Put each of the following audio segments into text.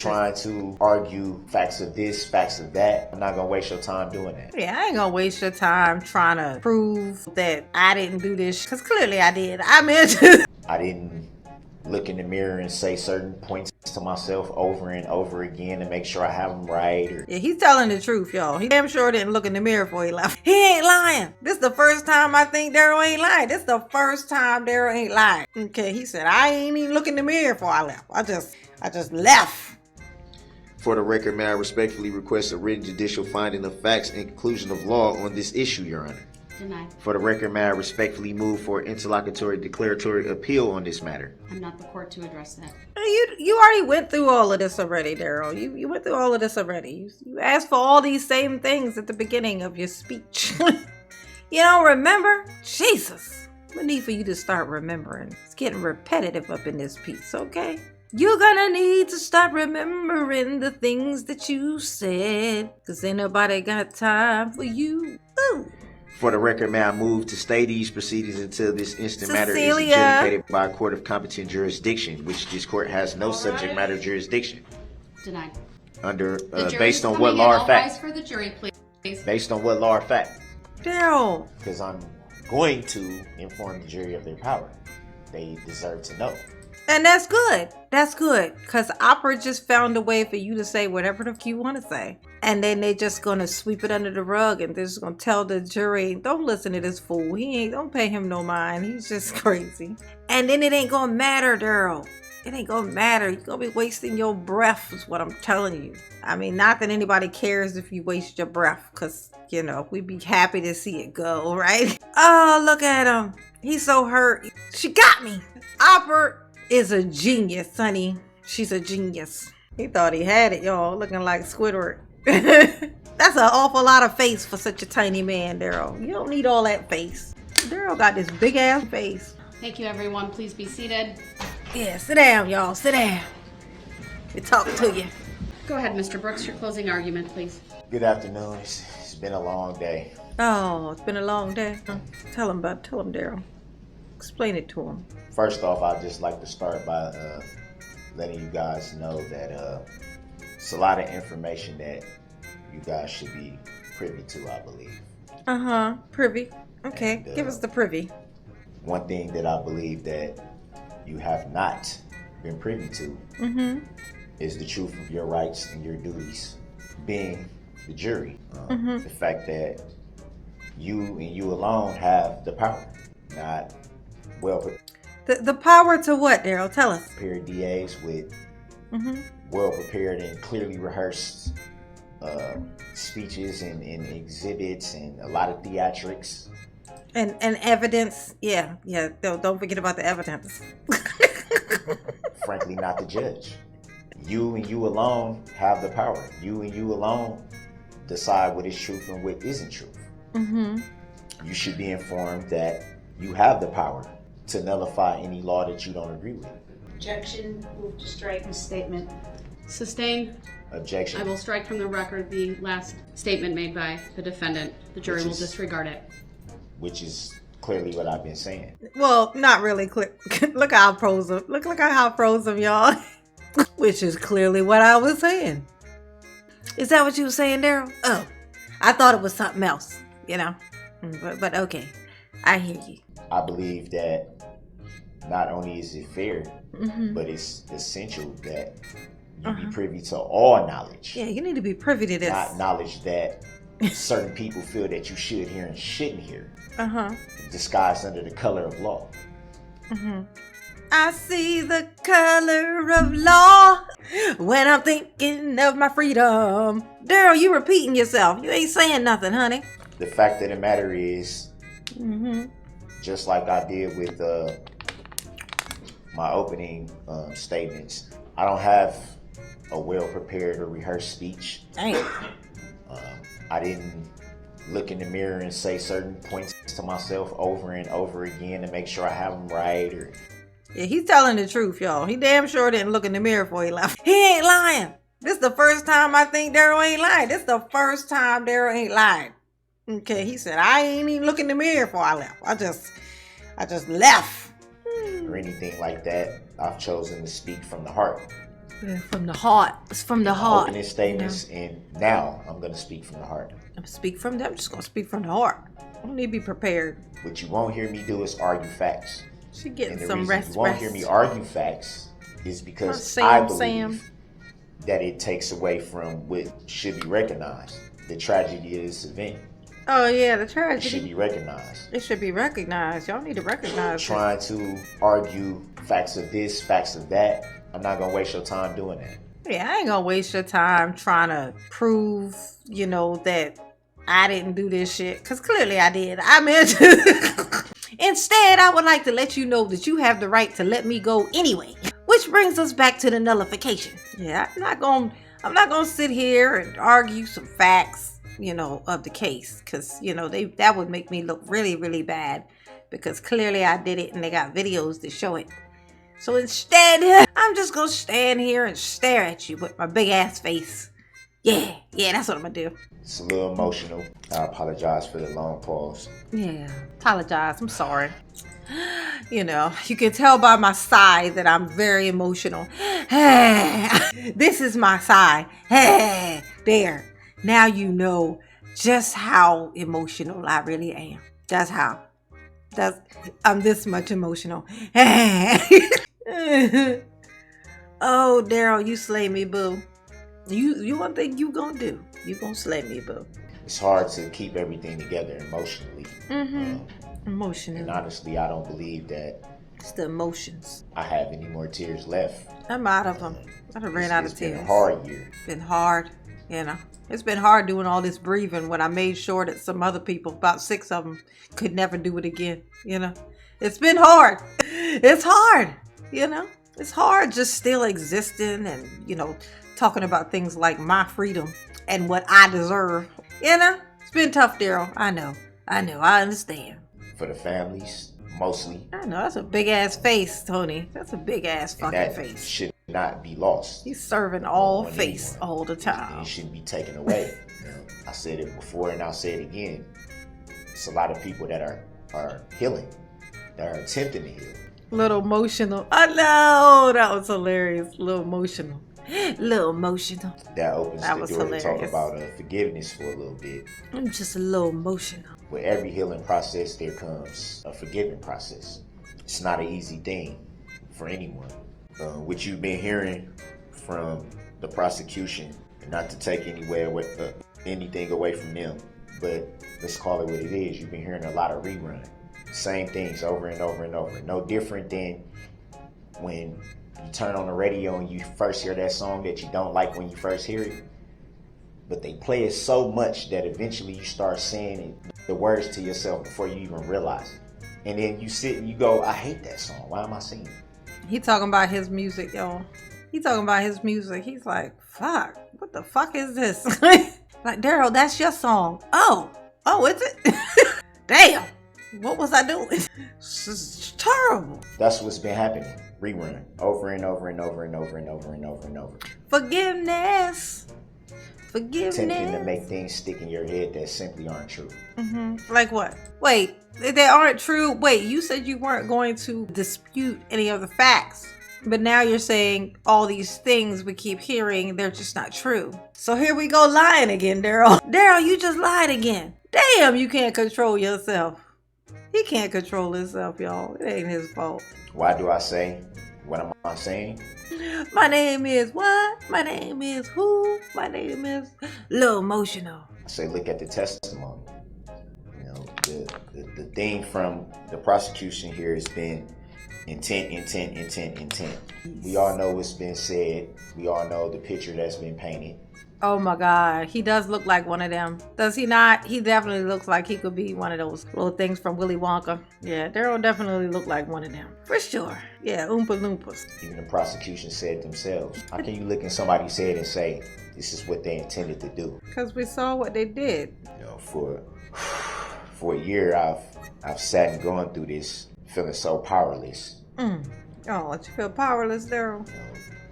trying to argue facts of this, facts of that. I'm not gonna waste your time doing that. Yeah, I ain't gonna waste your time trying to prove that I didn't do this, because clearly I did. I meant I didn't look in the mirror and say certain points to myself over and over again to make sure I have them right. Yeah, he's telling the truth, y'all. He damn sure didn't look in the mirror before he left. He ain't lying. This is the first time I think Darrell ain't lying. This is the first time Darrell ain't lying. Okay, he said, I ain't even look in the mirror before I left. I just left. For the record, may I respectfully request a written judicial finding of facts and conclusion of law on this issue, Your Honor. Denied. For the record, may I respectfully move for interlocutory declaratory appeal on this matter. I'm not the court to address that. You already went through all of this already, Darrell. You went through all of this already. You asked for all these same things at the beginning of your speech. You don't remember? Jesus. We need for you to start remembering. It's getting repetitive up in this piece, okay? You're gonna need to start remembering the things that you said, because ain't nobody got time for you. Ooh. For the record, may I move to stay these proceedings until this instant matter is Cecilia. adjudicated by a court of competent jurisdiction, which this court has no subject matter jurisdiction. Denied. Under, The jury's based on coming what in. law or All fact? rise for the jury, please. Based on what law or fact? Darrell. Because I'm going to inform the jury of their power. They deserve to know. And that's good. That's good. Because Opera just found a way for you to say whatever the fuck you want to say. And then they just going to sweep it under the rug and they're just going to tell the jury, don't listen to this fool. Don't pay him no mind. He's just crazy. And then it ain't going to matter, Darrell. It ain't going to matter. You're going to be wasting your breath is what I'm telling you. I mean, not that anybody cares if you waste your breath. Because, you know, we'd be happy to see it go, right? Oh, look at him. He's so hurt. She got me. Opera is a genius, honey. She's a genius. He thought he had it, y'all. Looking like Squidward. That's an awful lot of face for such a tiny man, Darrell. You don't need all that face. Darrell got this big ass face. Thank you, everyone. Please be seated. Yeah, sit down, y'all. Sit down. We talking to you. Go ahead, Mr. Brooks. Your closing argument, please. Good afternoon. It's been a long day. Oh, it's been a long day. Tell him, Darrell. Explain it to him. First off, I'd just like to start by letting you guys know that it's a lot of information that you guys should be privy to, I believe. Privy. Okay, And, give us the privy. One thing that I believe that you have not been privy to is the truth of your rights and your duties, being the jury. The fact that you and you alone have the power, not The power to what, Darrell? Tell us. prepared DAs with well-prepared and clearly rehearsed speeches and exhibits and a lot of theatrics. And evidence. Yeah. Don't forget about the evidence. Frankly, not the judge. You and you alone have the power. You and you alone decide what is truth and what isn't truth. You should be informed that you have the power to nullify any law that you don't agree with. Objection. Move to strike the statement. Sustained. Objection. I will strike from the record the last statement made by the defendant. The jury will disregard it. Which is clearly what I've been saying. Well, not really. Look how I froze him. Look how I froze him, y'all. Which is clearly what I was saying. Is that what you were saying, Darrell? Oh, I thought it was something else, you know. But okay, I hear you. I believe that not only is it fair, but it's essential that you be privy to all knowledge. Yeah, you need to be privy to this. Not knowledge that certain people feel that you should hear and shouldn't hear. Disguised under the color of law. I see the color of law when I'm thinking of my freedom. Darrell, you repeating yourself. You ain't saying nothing, honey. The fact of the matter is, just like I did with my opening statements, I don't have a well-prepared or rehearsed speech. Dang. I didn't look in the mirror and say certain points to myself over and over again to make sure I have them right. Yeah, he's telling the truth, y'all. He damn sure didn't look in the mirror before he left. He ain't lying. This is the first time I think Darrell ain't lying. This is the first time Darrell ain't lying. Okay, he said, I ain't even look in the mirror before I left. I just left. Or anything like that. I've chosen to speak from the heart. From the heart. It's from the heart. Opening statements, and now I'm going to speak from the heart. I'm just gonna speak from the heart. I don't need to be prepared. What you won't hear me do is argue facts. She getting And the some reason rest. you won't hear me argue facts is because Sam, I believe that it takes away from what should be recognized. The tragedy of this event. Oh yeah, the It should tragedy. be recognized. It should be recognized. Y'all need to recognize it. Trying to argue facts of this, facts of that. I'm not gonna waste your time doing that. Yeah, I ain't gonna waste your time trying to prove, that I didn't do this shit. Cause clearly I did. I meant Instead, I would like to let you know that you have the right to let me go anyway. Which brings us back to the nullification. Yeah, I'm not gonna sit here and argue some facts, of the case. Cause, that would make me look really, really bad. Because clearly I did it and they got videos to show it. So instead, I'm just gonna stand here and stare at you with my big ass face. Yeah, that's what I'm gonna do. It's a little emotional. I apologize for the long pause. Yeah, apologize. I'm sorry. You can tell by my sigh that I'm very emotional. This is my sigh. There. Now you know just how emotional I really am. I'm this much emotional. Oh, Daryl, you slay me, boo. You one thing you gonna do. You gonna slay me, boo. It's hard to keep everything together emotionally. Emotional. And honestly, I don't believe that It's the emotions. I have any more tears left. I'm out of them. I done ran out of tears. It's been a hard year. It's been hard, It's been hard doing all this breathing when I made sure that some other people, about 6 of them, could never do it again, It's been hard. It's hard, It's hard just still existing and, talking about things like my freedom and what I deserve. It's been tough, Daryl. I know. I understand. For the families, mostly. I know. That's a big ass face, Tony. That's a big ass And fucking that face. should not be lost. He's serving all on face anyone. all the time. It shouldn't be taken away. I said it before and I'll say it again. It's a lot of people that are healing, that are attempting to heal. Little emotional. I know. That was hilarious. Little emotional. That opens That the was door to talk hilarious. about forgiveness for a little bit. I'm just a little emotional. With every healing process, there comes a forgiving process. It's not an easy thing for anyone. What you've been hearing from the prosecution, not to take anything away from them, but let's call it what it is. You've been hearing a lot of rerun. Same things over and over and over. No different than when you turn on the radio and you first hear that song that you don't like when you first hear it. But they play it so much that eventually you start saying the words to yourself before you even realize it. And then you sit and you go, I hate that song. Why am I singing it? He talking about his music, y'all. He talking about his music. He's like, fuck, what the fuck is this? Like, Daryl, that's your song. Oh, is it? Damn, what was I doing? This is terrible. That's what's been happening. Rerun. Over and over and over and over and over and over and over. Forgiveness. Attempting to make things stick in your head that simply aren't true. Like what? Wait, they aren't true? Wait, you said you weren't going to dispute any of the facts. But now you're saying all these things we keep hearing, they're just not true. So here we go lying again, Daryl. Daryl, you just lied again. Damn, you can't control yourself. He can't control himself, y'all. It ain't his fault. Why do I say what am I saying? My name is what? My name is who? My name is Lil Emotional. I say look at the testimony. The thing from the prosecution here has been intent. We all know what's been said. We all know the picture that's been painted. Oh my God, he does look like one of them. Does he not? He definitely looks like he could be one of those little things from Willy Wonka. Yeah, Daryl definitely look like one of them. For sure. Yeah, Oompa Loompas. Even the prosecution said themselves. How can you look in somebody's head and say, this is what they intended to do? Because we saw what they did. For a year, I've sat and gone through this, feeling so powerless. Oh, you feel powerless, Daryl?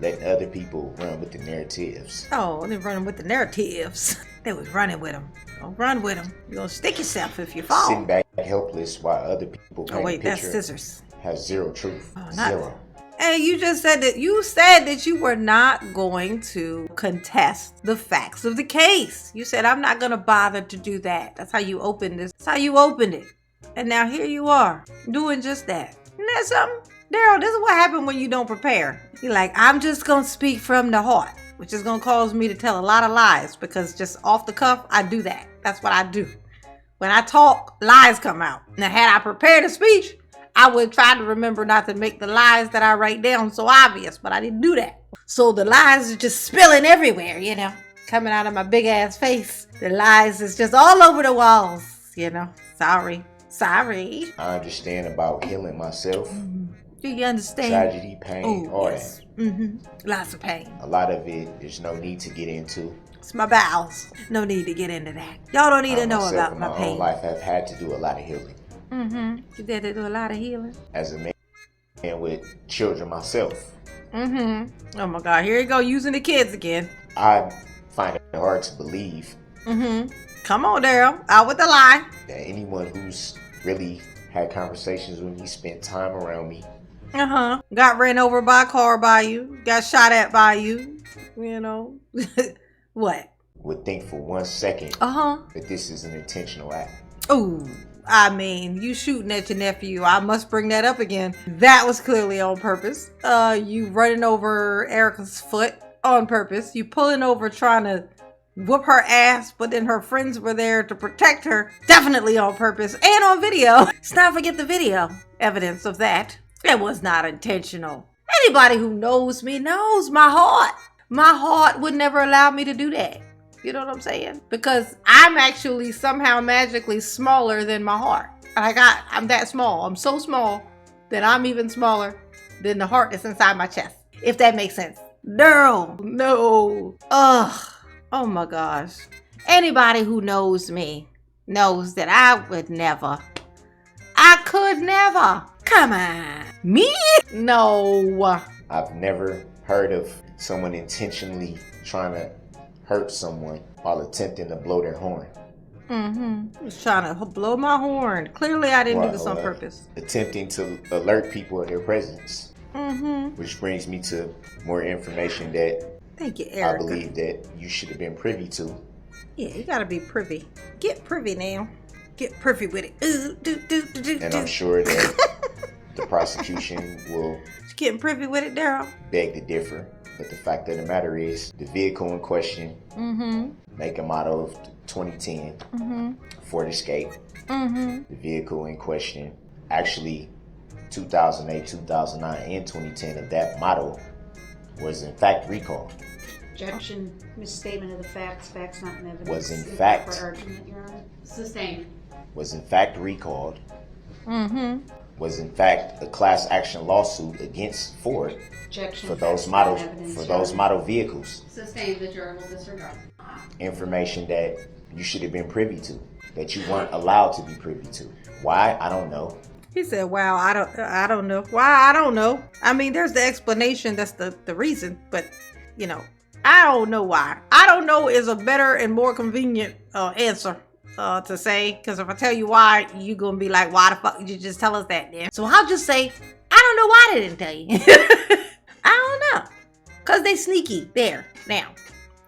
Letting other people run with the narratives. Oh, they're running with the narratives. They was running with them. Don't run with them. You're going to stick yourself if you fall. Sitting back helpless while other people Oh, wait, paint a that's picture scissors. has zero truth. Oh, Zero. And you just said that you were not going to contest the facts of the case. You said, I'm not going to bother to do that. That's how you opened this. That's how you opened it. And now here you are doing just that. Isn't that something? Darrell, this is what happened when you don't prepare. You're like, I'm just going to speak from the heart, which is going to cause me to tell a lot of lies because just off the cuff, I do that. That's what I do. When I talk, lies come out. Now, had I prepared a speech, I would try to remember not to make the lies that I write down so obvious, but I didn't do that. So the lies are just spilling everywhere, coming out of my big ass face. The lies is just all over the walls, Sorry. I understand about healing myself. Do you understand? Tragedy, pain, all yes. that. Lots of pain. A lot of it, there's no need to get into. It's my bowels. No need to get into that. Y'all don't need to know about my pain. In my own life, have had to do a lot of healing. You had to do a lot of healing. As a man with children myself. Oh my God, here you go using the kids again. I find it hard to believe. Come on, Darrell. Out with the lie. That anyone who's really had conversations with me, spent time around me. Got ran over by a car by you. Got shot at by you. What? Would think for 1 second that this is an intentional act. Ooh. I mean, you shooting at your nephew. I must bring that up again. That was clearly on purpose. You running over Erica's foot on purpose. You pulling over trying to whoop her ass, but then her friends were there to protect her. Definitely on purpose and on video. Let's not forget the video evidence of that. It was not intentional. Anybody who knows me knows my heart. My heart would never allow me to do that. You know what I'm saying? Because I'm actually somehow magically smaller than my heart. I'm that small. I'm so small that I'm even smaller than the heart that's inside my chest. If that makes sense. No. Ugh. Oh my gosh. Anybody who knows me knows that I could never. Come on. Me? No. I've never heard of someone intentionally trying to hurt someone while attempting to blow their horn. Was trying to blow my horn. Clearly I didn't do this on purpose. Attempting to alert people of their presence. Which brings me to more information that thank you, Erica. I believe that you should have been privy to. Yeah, you gotta be privy. Get privy now. Get privy with it. Ooh, and I'm sure that the prosecution will getting privy with it, Darrell. Beg to differ. But the fact of the matter is, the vehicle in question, make a model of 2010, Ford Escape. The vehicle in question, actually 2008, 2009, and 2010 of that model was in fact recalled. Objection, misstatement of the facts, facts not in evidence. Was in fact, for argument, Your Honor. Sustained. Was in fact recalled. Was in fact a class action lawsuit against Ford. Objection, for those facts not model in evidence, for Your those Honor. model vehicles. Sustained. The juror will disregard. Information that you should have been privy to, that you weren't allowed to be privy to. Why? I don't know. He said, wow, I don't know. Why? I don't know. I mean, there's the explanation. That's the reason. But, I don't know why. I don't know is a better and more convenient answer to say. Because if I tell you why, you're going to be like, why the fuck did you just tell us that then? So I'll just say, I don't know why they didn't tell you. I don't know. Because they sneaky there now.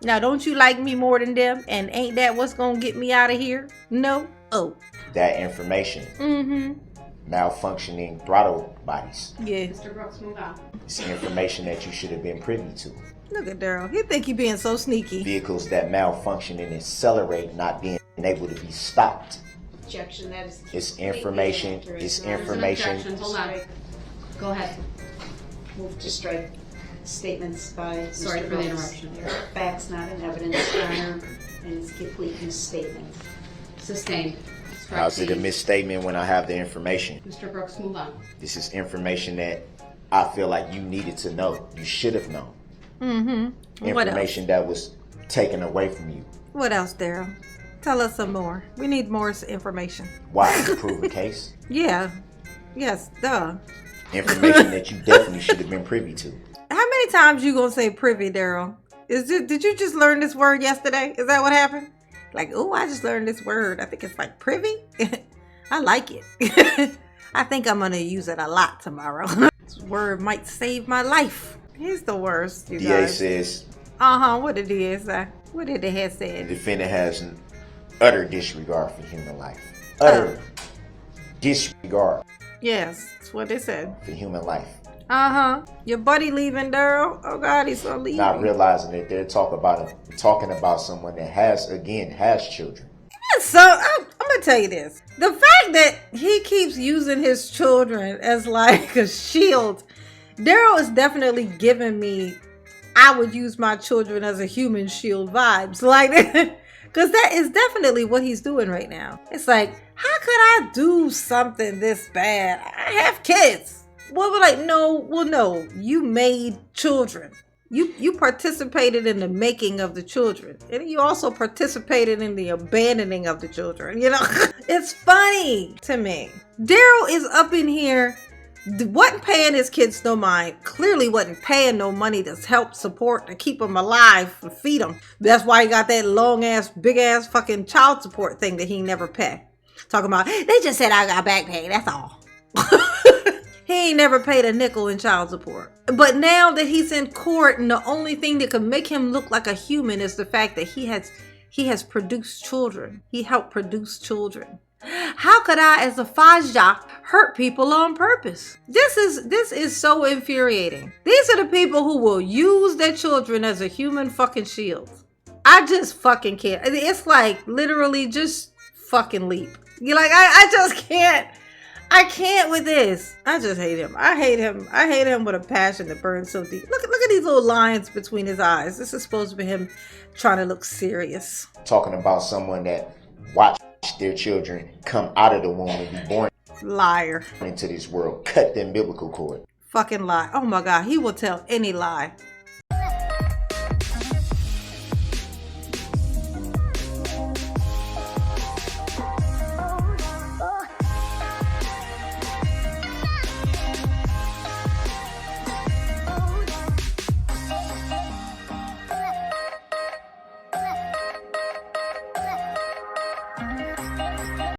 Now, don't you like me more than them? And ain't that what's going to get me out of here? No. Oh. That information. Malfunctioning throttle bodies. Yeah. Mr. Brooks, move on. It's information that you should have been privy to. Look at Darrell. He think he being so sneaky. Vehicles that malfunction and accelerate, not being able to be stopped. Objection, that is It's completely information. inaccurate, It's Your Honor. information. Objection. Hold on. Go ahead. Move to strike statements by Sorry Mr. for the Brooks. interruption. Facts not in evidence, Your Honor, and it's a complete misstatement. Sustained. Strike How's it a the- misstatement when I have the information? Mr. Brooks, move on. This is information that I feel like you needed to know. You should have known. What else? Information that was taken away from you. What else, Darrell? Tell us some more. We need more information. Why? To prove a case. Yeah. Yes, duh. Information that you definitely should have been privy to. How many times you gonna say privy, Darrell? Did you just learn this word yesterday? Is that what happened? Like, oh, I just learned this word. I think it's like privy. I like it. I think I'm gonna use it a lot tomorrow. This word might save my life. He's the worst, you DA guys. says What did DA say? What did the head the say? defendant has an utter disregard for human life. Utter disregard Yes, that's what they said. for human life. Your buddy leaving, Darrell. Oh God, he's gonna leave. Not realizing that they're talking about someone that has children. So I'm gonna tell you this: the fact that he keeps using his children as like a shield, Darrell is definitely giving me I would use my children as a human shield vibes, like, because that is definitely what he's doing right now. It's like, how could I do something this bad? I have kids. Well, we're like, no, you made children. You participated in the making of the children. And you also participated in the abandoning of the children. You know, it's funny to me. Darrell is up in here, wasn't paying his kids no mind. Clearly wasn't paying no money to help support, to keep them alive, to feed them. That's why he got that long ass, big ass fucking child support thing that he never paid. Talking about, they just said I got back pay, that's all. He ain't never paid a nickel in child support. But now that he's in court, and the only thing that could make him look like a human is the fact that he has produced children. He helped produce children. How could I, as a Fajja, hurt people on purpose? This is so infuriating. These are the people who will use their children as a human fucking shield. I just fucking can't. It's like literally just fucking leap. You're like, I just can't. I can't with this. I just hate him. I hate him with a passion that burns so deep. Look at these little lines between his eyes. This is supposed to be him trying to look serious. Talking about someone that watched their children come out of the womb and be born Liar. into this world. Cut the umbilical cord. Fucking lie. Oh my God. He will tell any lie.